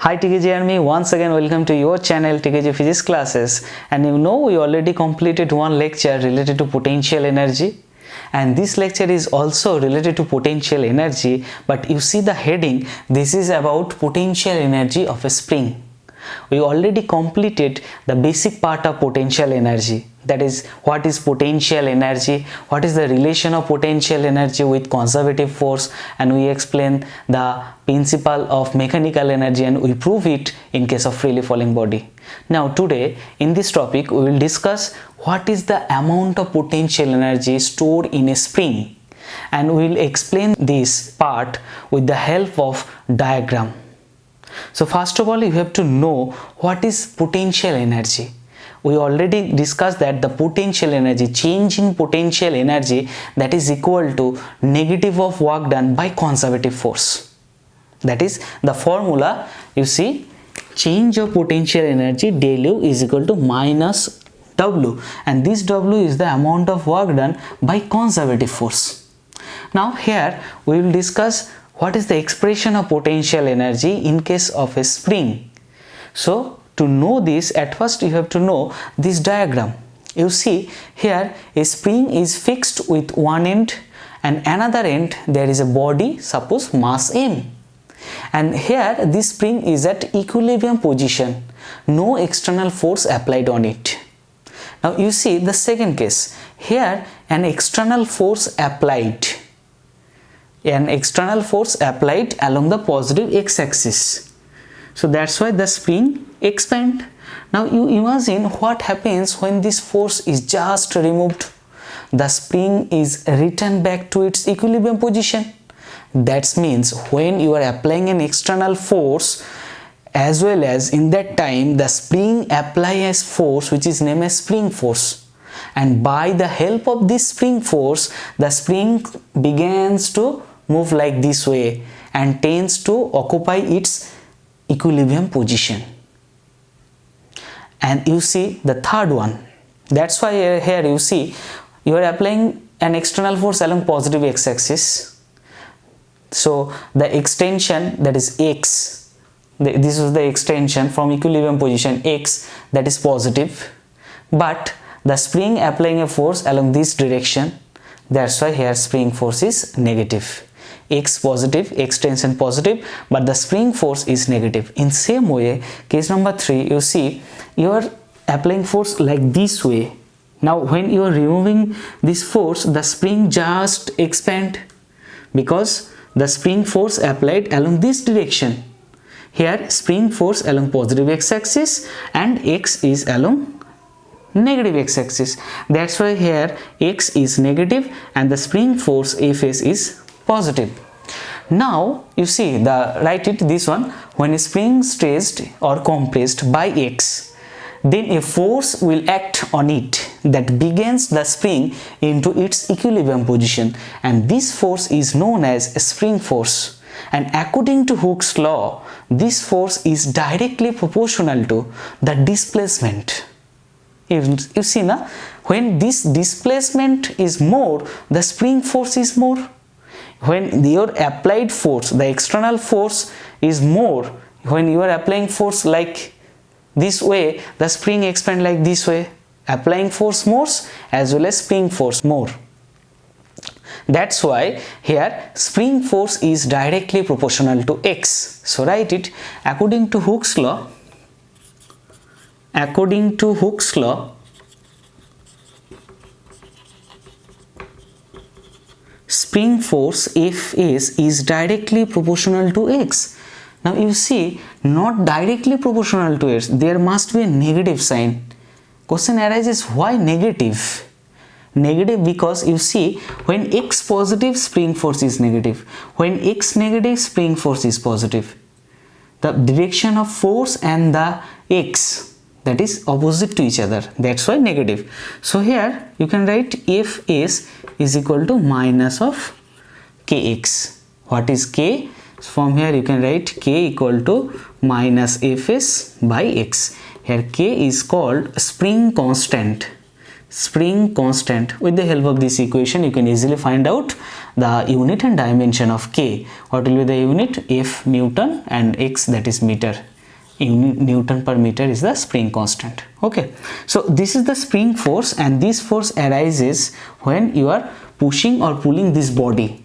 Hi TKG Army, once again welcome to your channel TKG Physics Classes. And you know we already completed one lecture related to potential energy, and this lecture is also related to potential energy, but you see the heading, this is about potential energy of a spring. We already completed the basic part of potential energy, that is what is potential energy, what is the relation of potential energy with conservative force, and we explain the principle of mechanical energy and we prove it in case of freely falling body. Now today in this topic we will discuss what is the amount of potential energy stored in a spring, and we will explain this part with the help of diagram. So first of all, you have to know what is potential energy. We already discussed that the potential energy, change in potential energy, that is equal to negative of work done by conservative force. That is the formula. You see, change of potential energy del U is equal to minus W, and this W is the amount of work done by conservative force. Now here we will discuss what is the expression of potential energy in case of a spring. So to know this, at first you have to know this diagram. You see here a spring is fixed with one end, and another end there is a body, suppose mass m, and here this spring is at equilibrium position, no external force applied on it. Now you see the second case, here an external force applied along the positive x-axis. So that's why the spring expand. Now you imagine what happens when this force is just removed. The spring is returned back to its equilibrium position. That means when you are applying an external force, as well as in that time the spring applies force which is named as spring force, and by the help of this spring force the spring begins to move like this way and tends to occupy its equilibrium position. And you see the third one, that's why here you see you are applying an external force along positive x-axis. So the extension, that is x, this is the extension from equilibrium position x, that is positive, but the spring applying a force along this direction, that's why here spring force is negative. X positive, extension positive, but the spring force is negative. In same way, case number 3, you see you are applying force like this way. Now when you are removing this force, the spring just expand because the spring force applied along this direction. Here spring force along positive x-axis and x is along negative x-axis. That's why here x is negative and the spring force Fs is positive. Now you see, write it this one, when a spring stressed or compressed by x, then a force will act on it that begins the spring into its equilibrium position, and this force is known as a spring force. And according to Hooke's law, this force is directly proportional to the displacement. You see now, when this displacement is more, the spring force is more. When your applied force, the external force is more, when you are applying force like this way, the spring expand like this way, applying force more as well as spring force more. That's why here spring force is directly proportional to x. So write it, according to Hooke's law, spring force Fs is directly proportional to x. Now you see, not directly proportional to x, there must be a negative sign. Question arises, why negative? Negative because you see, when x positive, spring force is negative. When x negative, spring force is positive. The direction of force and the x, that is opposite to each other, that's why negative. So here you can write Fs is equal to minus of kx. What is k? From here you can write k equal to minus Fs by x. Here k is called spring constant. With the help of this equation you can easily find out the unit and dimension of k. What will be the unit? F Newton and x, that is meter. Newton per meter is the spring constant. Okay, so this is the spring force, and this force arises when you are pushing or pulling this body.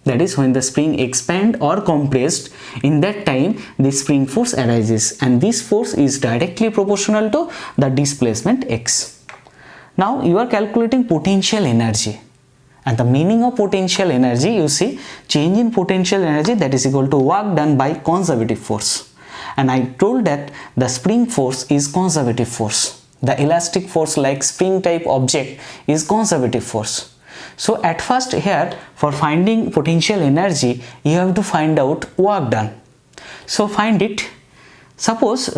That is when the spring expand or compressed, in that time this spring force arises, and this force is directly proportional to the displacement x. Now you are calculating potential energy, and the meaning of potential energy, you see, change in potential energy, that is equal to work done by conservative force. And I told that the spring force is conservative force. The elastic force like spring type object is conservative force. So at first here, for finding potential energy, you have to find out work done. So find it. Suppose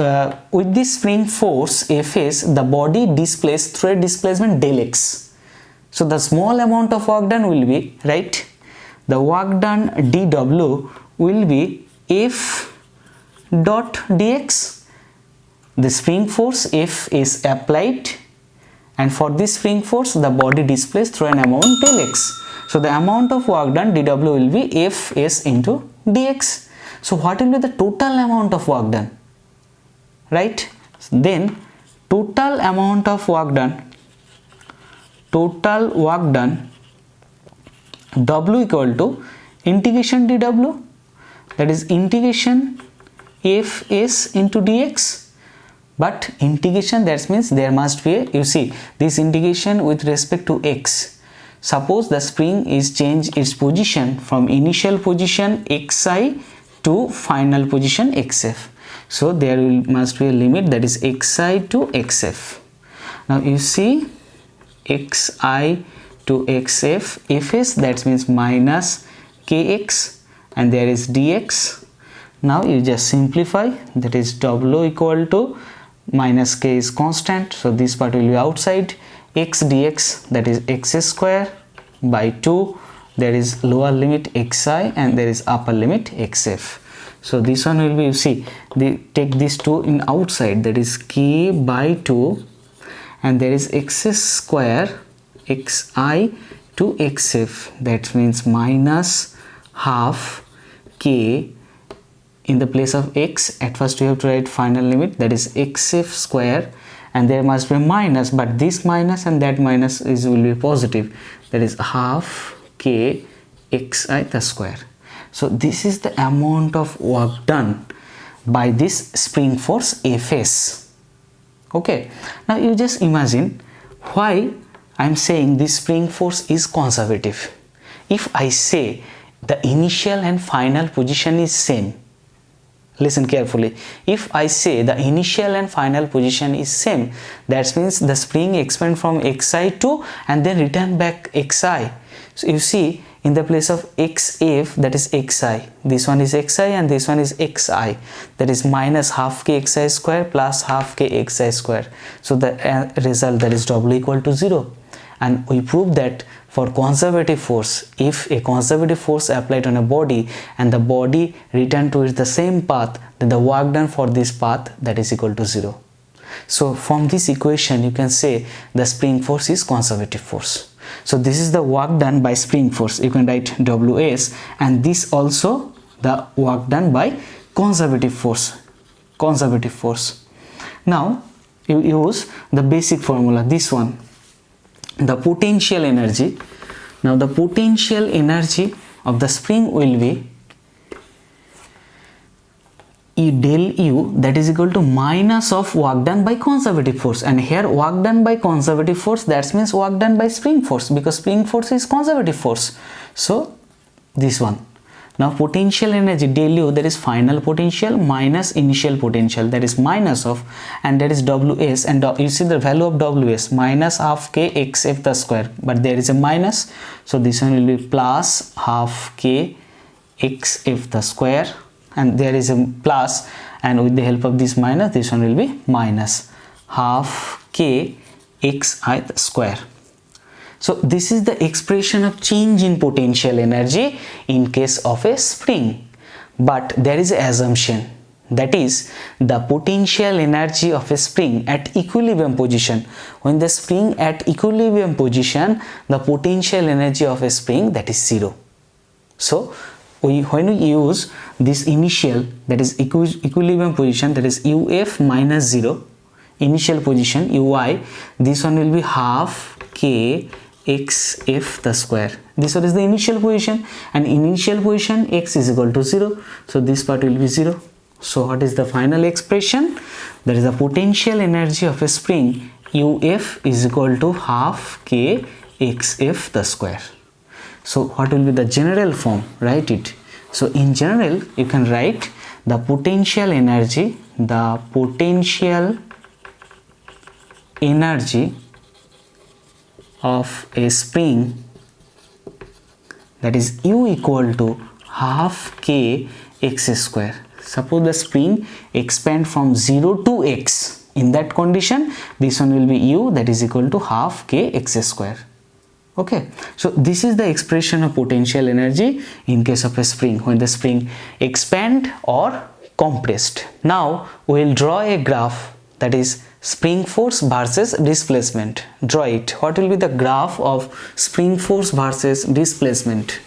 with this spring force Fs, the body displaced through a displacement del x. So the small amount of work done will be, right, the work done dw will be F dot dx. The spring force F is applied, and for this spring force the body displaced through an amount del x. So the amount of work done dw will be Fs into dx. So what will be the total amount of work done, right? Then total amount of work done, w equal to integration dw, that is integration Fs into dx. But integration, that means there must be a, you see, this integration with respect to x. Suppose the spring is changed its position from initial position xi to final position xf. So there must be a limit, that is xi to xf. Now you see xi to xf, fs, that means minus kx, and there is dx. Now you just simplify, that is w equal to minus k is constant, so this part will be outside, x dx, that is x square by 2, there is lower limit xi and there is upper limit xf. So this one will be, you see, they take these two in outside, that is k by 2, and there is x square xi to xf, that means minus half k. In the place of x, at first you have to write final limit, that is xf square, and there must be minus, but this minus and that minus will be positive, that is half k xi the square. So this is the amount of work done by this spring force Fs. Okay, now you just imagine why I am saying this spring force is conservative. If I say the initial and final position is same, listen carefully, if I say the initial and final position is same, that means the spring expand from xi to and then return back xi. So you see, in the place of xf, that is xi, this one is xi and this one is xi, that is minus half k xi square plus half k xi square. So the result, that is w equal to 0. And we prove that for conservative force, if a conservative force applied on a body and the body returned to the same path, then the work done for this path, that is equal to 0. So from this equation you can say the spring force is conservative force. So this is the work done by spring force, you can write Ws, and this also the work done by conservative force. Now you use the basic formula, this one, the potential energy. Now the potential energy of the spring will be E del U, that is equal to minus of work done by conservative force, and here work done by conservative force, that means work done by spring force, because spring force is conservative force. So this one. Now potential energy del U, that is final potential minus initial potential, that is minus of, and that is Ws, and you see the value of Ws, minus half k xf the square, but there is a minus, so this one will be plus half k xf the square, and there is a plus, and with the help of this minus, this one will be minus half k xi the square. So this is the expression of change in potential energy in case of a spring. But there is an assumption, that is the potential energy of a spring at equilibrium position. When the spring at equilibrium position, the potential energy of a spring, that is 0. So when we use this initial, that is equilibrium position, that is UF minus 0, initial position UI, this one will be half K xf the square. This one is the initial position, and initial position x is equal to 0, so this part will be 0. So what is the final expression? That is the potential energy of a spring UF is equal to half K xf the square. So what will be the general form? Write it. So in general you can write the potential energy of a spring, that is U equal to half K x square. Suppose the spring expand from 0 to x. In that condition, this one will be U, that is equal to half K x square. Okay, so this is the expression of potential energy in case of a spring, when the spring expand or compressed. Now we will draw a graph, that is spring force versus displacement. Draw it. What will be the graph of spring force versus displacement?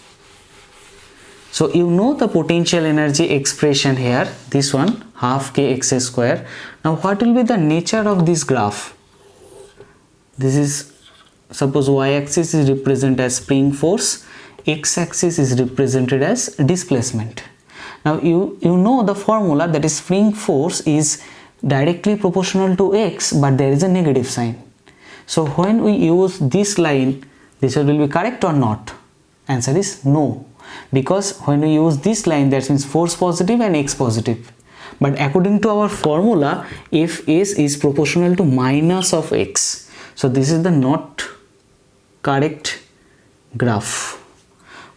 So you know the potential energy expression here, this one, half K x square. Now what will be the nature of this graph? This is, suppose y-axis is represented as spring force, x-axis is represented as displacement. Now you know the formula, that is spring force is directly proportional to x, but there is a negative sign. So when we use this line, this will be correct or not? Answer is no, because when we use this line, that means force positive and x positive. But according to our formula, Fs is proportional to minus of x. So this is the not correct graph.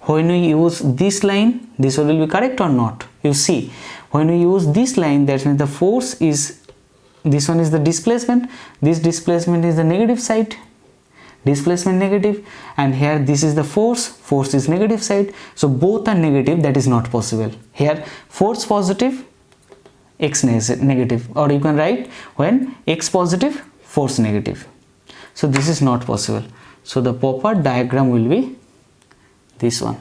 When we use this line, this will be correct or not? You see, when we use this line, that means the force is, this one is the displacement, this displacement is the negative side, displacement negative, and here this is the force is negative side. So both are negative, that is not possible. Here force positive, x negative, or you can write when x positive, force negative. So this is not possible. So the proper diagram will be this one.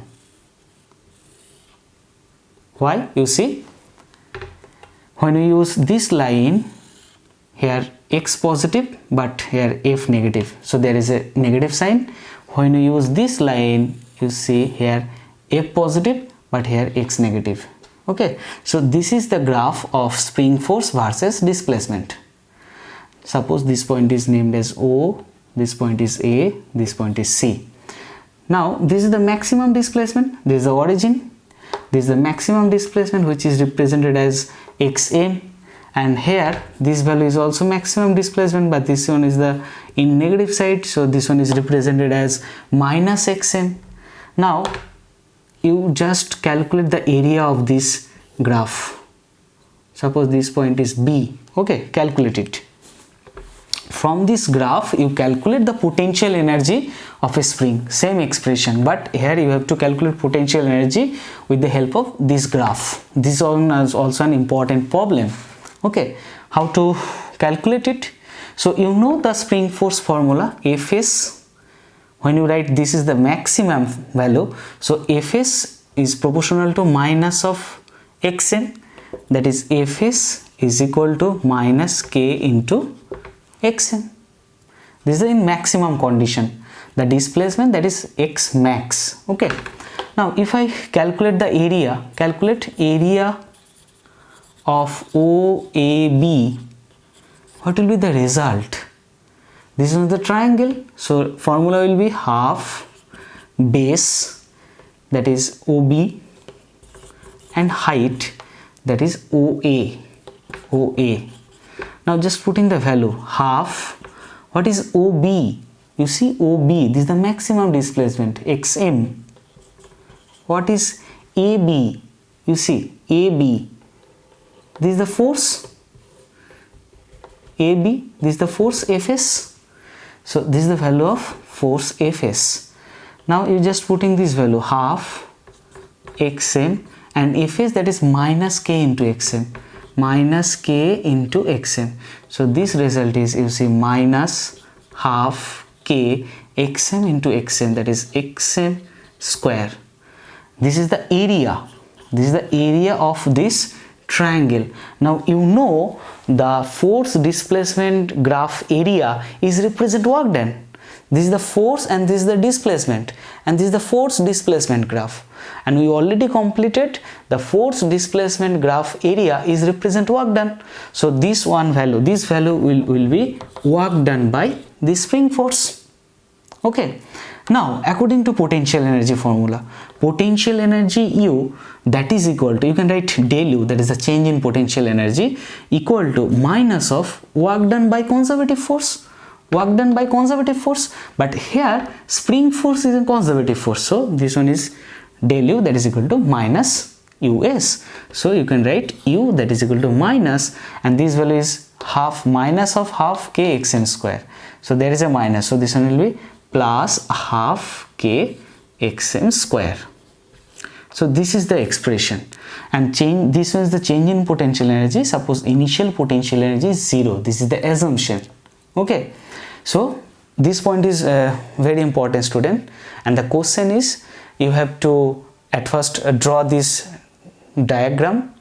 Why? You see, when we use this line, here x positive, but here f negative, so there is a negative sign. When we use this line, you see here f positive, but here x negative. Okay, so this is the graph of spring force versus displacement. Suppose this point is named as O, this point is A, this point is C. Now this is the maximum displacement, this is the origin, this is the maximum displacement, which is represented as xm, and here this value is also maximum displacement, but this one is the in negative side, so this one is represented as minus xm. Now you just calculate the area of this graph. Suppose this point is B. Okay, calculate it. From this graph you calculate the potential energy of a spring, same expression, but here you have to calculate potential energy with the help of this graph. This one is also an important problem. Okay, how to calculate it? So you know the spring force formula, Fs, when you write this is the maximum value, so Fs is proportional to minus of xm, that is Fs is equal to minus k into xm. This is in maximum condition. The displacement, that is x max. Okay, now if I calculate the area, calculate area of OAB, what will be the result? This is the triangle, so formula will be half base, that is OB, and height, that is OA. Now just putting the value half. What is OB? You see OB, this is the maximum displacement, xm. What is AB? You see AB, this is the force, AB, this is the force Fs. So this is the value of force Fs. Now you just putting this value half xm, and Fs, that is minus k into xm, minus k into xm. So this result is, you see, minus half k xm into xm, that is xm square. This is the area. This is the area of this triangle. Now you know the force displacement graph area is represent work done. This is the force and this is the displacement, and this is the force displacement graph, and we already completed the force displacement graph area is represent work done. So this value will be work done by the spring force. Okay, now according to potential energy formula, potential energy U, that is equal to, you can write del U, that is the change in potential energy, equal to minus of work done by conservative force. Work done by conservative force, but here spring force is a conservative force, so this one is del U, that is equal to minus US. So you can write U, that is equal to minus, and this value is minus of half k xm square. So there is a minus, so this one will be plus half k xm square. So this is the expression, and this one is the change in potential energy. Suppose initial potential energy is 0. This is the assumption. Okay, so this point is very important, student, and the question is you have to at first draw this diagram,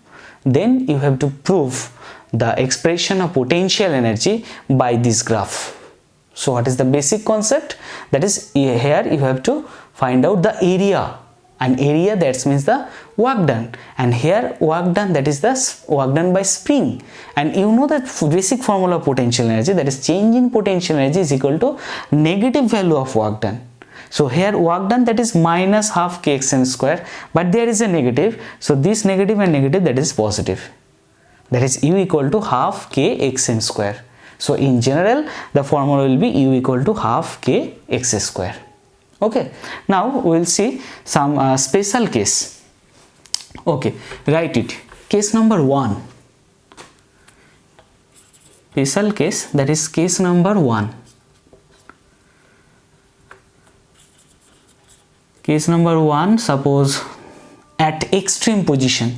then you have to prove the expression of potential energy by this graph. So what is the basic concept? That is, here you have to find out the area, and area, that means the work done, and here work done, that is the work done by spring, and you know that basic formula of potential energy, that is change in potential energy is equal to negative value of work done. So here work done, that is minus half k xm square, but there is a negative, so this negative and negative, that is positive, that is U equal to half k xm square. So in general the formula will be U equal to half k x square. Okay, now we will see some special case. Okay, write it. Case number 1. Special case, that is case number 1. Case number 1, suppose at extreme position,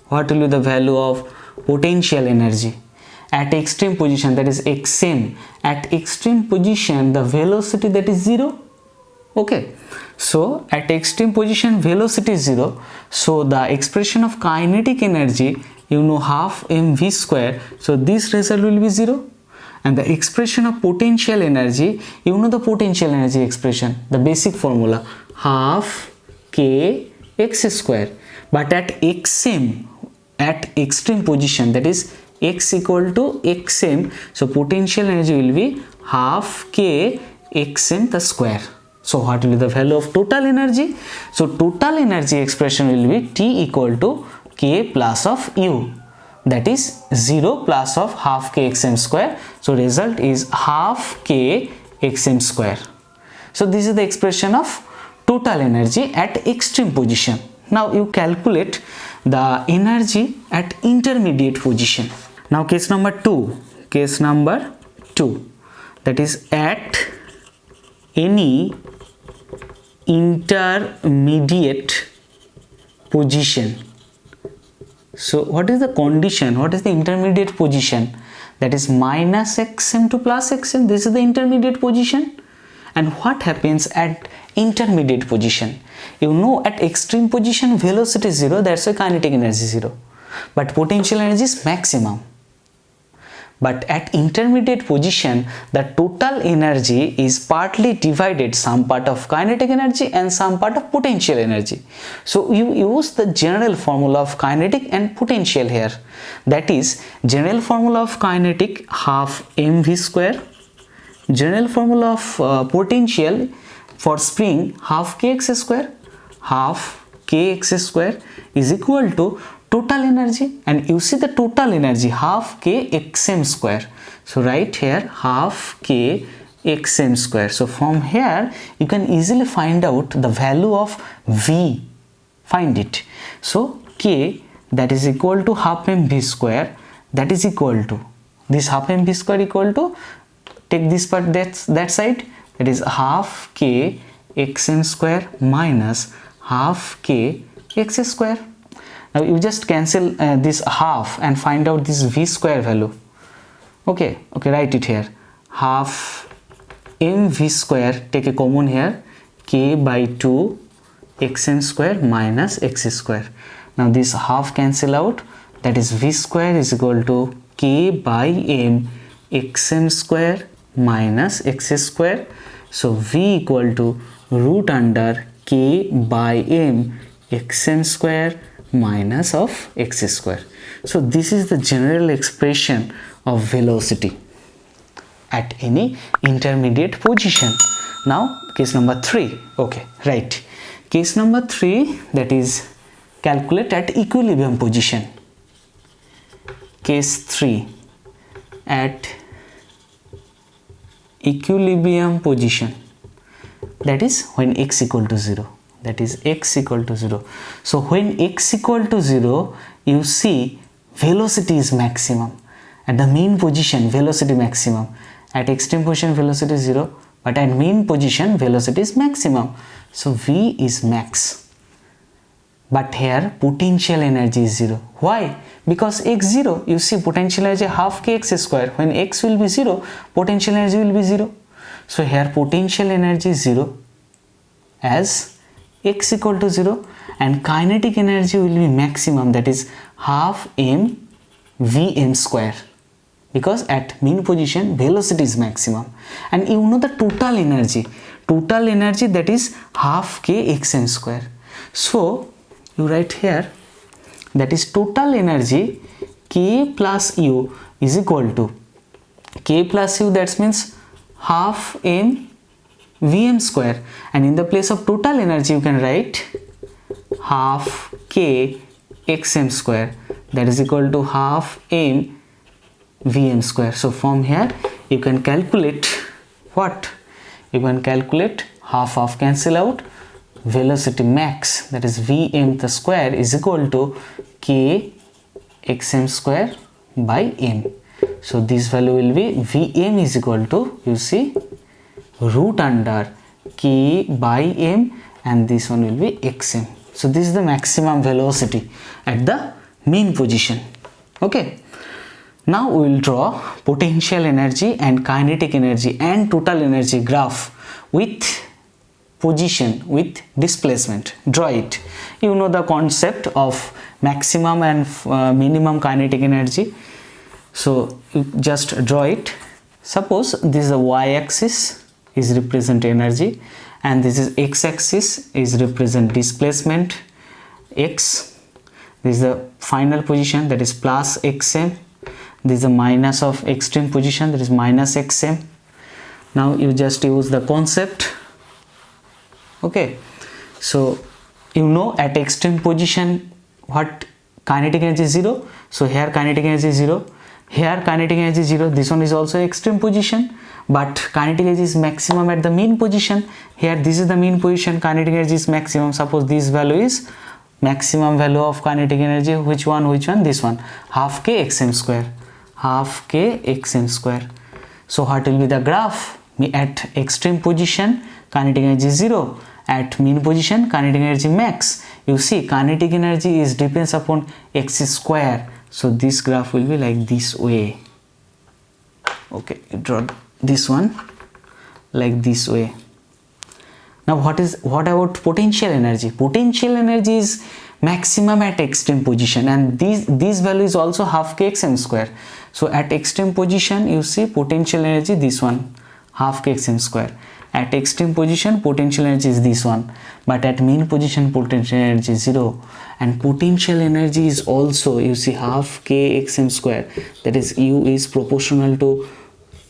what will be the value of potential energy? At extreme position, that is xm, at extreme position the velocity, that is 0. Okay, so at extreme position velocity is 0, so the expression of kinetic energy, you know, half mv square, so this result will be 0, and the expression of potential energy, you know the potential energy expression, the basic formula, half k x square, but at xm, at extreme position, that is x equal to xm, so potential energy will be half k xm the square. So what will be the value of total energy? So total energy expression will be T equal to k plus of U, that is 0 plus of half k xm square, so result is half k xm square. So this is the expression of total energy at extreme position. Now you calculate the energy at intermediate position. Now case number 2, that is at any intermediate position. So what is the condition? What is the intermediate position? That is minus xm to plus xm. This is the intermediate position. And what happens at intermediate position? You know, at extreme position velocity is 0, that's why kinetic energy is 0, but potential energy is maximum. But at intermediate position the total energy is partly divided, some part of kinetic energy and some part of potential energy. So you use the general formula of kinetic and potential here, that is general formula of kinetic half mv square, general formula of potential for spring half kx square, half kx square is equal to total energy, and you see the total energy half k xm square, so right here half k xm square. So from here you can easily find out the value of V, find it. So k, that is equal to half mv square, that is equal to this half mv square equal to, take this part, that side, that is half k xm square minus half k x square. Now you just cancel this half and find out this v square value. Okay, write it here, half mv square, take a common here, k by 2 xm square minus x square. Now this half cancel out, that is v square is equal to k by m xm square minus x square. So v equal to root under k by m xm square minus of x square. So this is the general expression of velocity at any intermediate position. Now case number 3. Okay, right. Case number 3, that is calculate at equilibrium position. Case 3, at equilibrium position, that is when x equal to 0, that is x equal to 0. So when x equal to 0, you see velocity is maximum. At the mean position, velocity maximum. At extreme position, velocity is 0, but at mean position, velocity is maximum. So v is max. But here potential energy is 0. Why? Because x 0, you see potential energy half kx square. When x will be 0, potential energy will be 0. So here potential energy is 0 as x equal to 0, and kinetic energy will be maximum, that is half m vm square, because at mean position velocity is maximum. And you know the total energy that is half k xm square. So you write here, that is total energy k plus u is equal to k plus u, that means half m vm square, and in the place of total energy you can write half k xm square, that is equal to half m vm square. So from here you can calculate what? You can calculate half cancel out, velocity max, that is vm the square is equal to k xm square by m. So this value will be vm is equal to, you see, root under k by m, and this one will be xm. So this is the maximum velocity at the mean position. Okay. Now we will draw potential energy and kinetic energy and total energy graph with position, with displacement. Draw it. You know the concept of maximum and minimum kinetic energy. So you just draw it. Suppose this is the y-axis is represent energy, and this is x-axis is represent displacement x. This is the final position, that is plus xm. This is the minus of extreme position, that is minus xm. Now you just use the concept. Okay, so you know at extreme position what kinetic energy is 0. So here kinetic energy is 0, here kinetic energy is 0. This one is also extreme position, but kinetic energy is maximum at the mean position. Here this is the mean position, kinetic energy is maximum. Suppose this value is maximum value of kinetic energy. Which one? This one, half k xm square, half k xm square. So what will be the graph? At extreme position kinetic energy is 0, at mean position kinetic energy max. You see kinetic energy is depends upon x square. So this graph will be like this way. Okay, draw this one like this way. Now what about potential energy? Potential energy is maximum at extreme position, and this value is also half k xm square. So at extreme position you see potential energy this one, half k xm square. At extreme position potential energy is this one, but at mean position potential energy is 0, and potential energy is also, you see, half k xm square, that is u is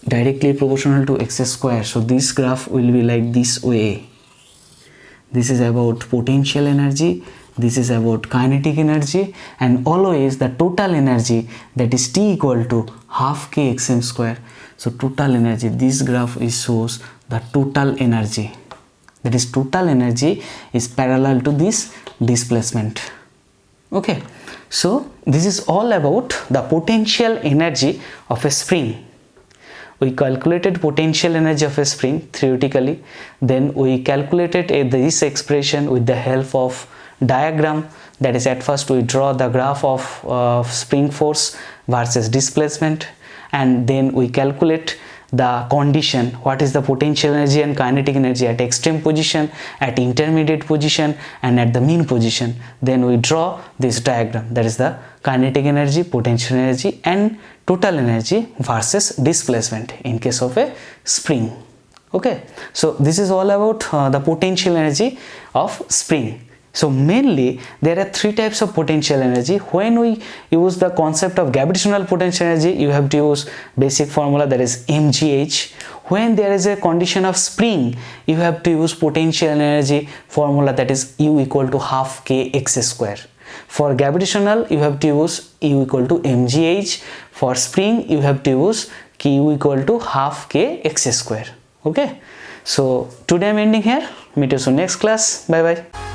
directly proportional to x square. So this graph will be like this way. This is about potential energy, this is about kinetic energy, and always the total energy, that is T equal to half k xm square. So total energy, this graph shows the total energy, that is total energy is parallel to this displacement. Okay, so this is all about the potential energy of a spring. We calculated potential energy of a spring theoretically, then we calculated this expression with the help of diagram. That is, at first we draw the graph of spring force versus displacement, and then we calculate the condition, what is the potential energy and kinetic energy at extreme position, at intermediate position, and at the mean position. Then we draw this diagram, that is the kinetic energy, potential energy and total energy versus displacement in case of a spring. Okay, so this is all about the potential energy of spring. So mainly there are three types of potential energy. When we use the concept of gravitational potential energy, you have to use basic formula, that is mgh. When there is a condition of spring, you have to use potential energy formula, that is U equal to half k x square. For gravitational, you have to use U equal to mgh. For spring, you have to use Q equal to half k x square. Okay, so today I'm ending here. Meet you soon next class. Bye bye.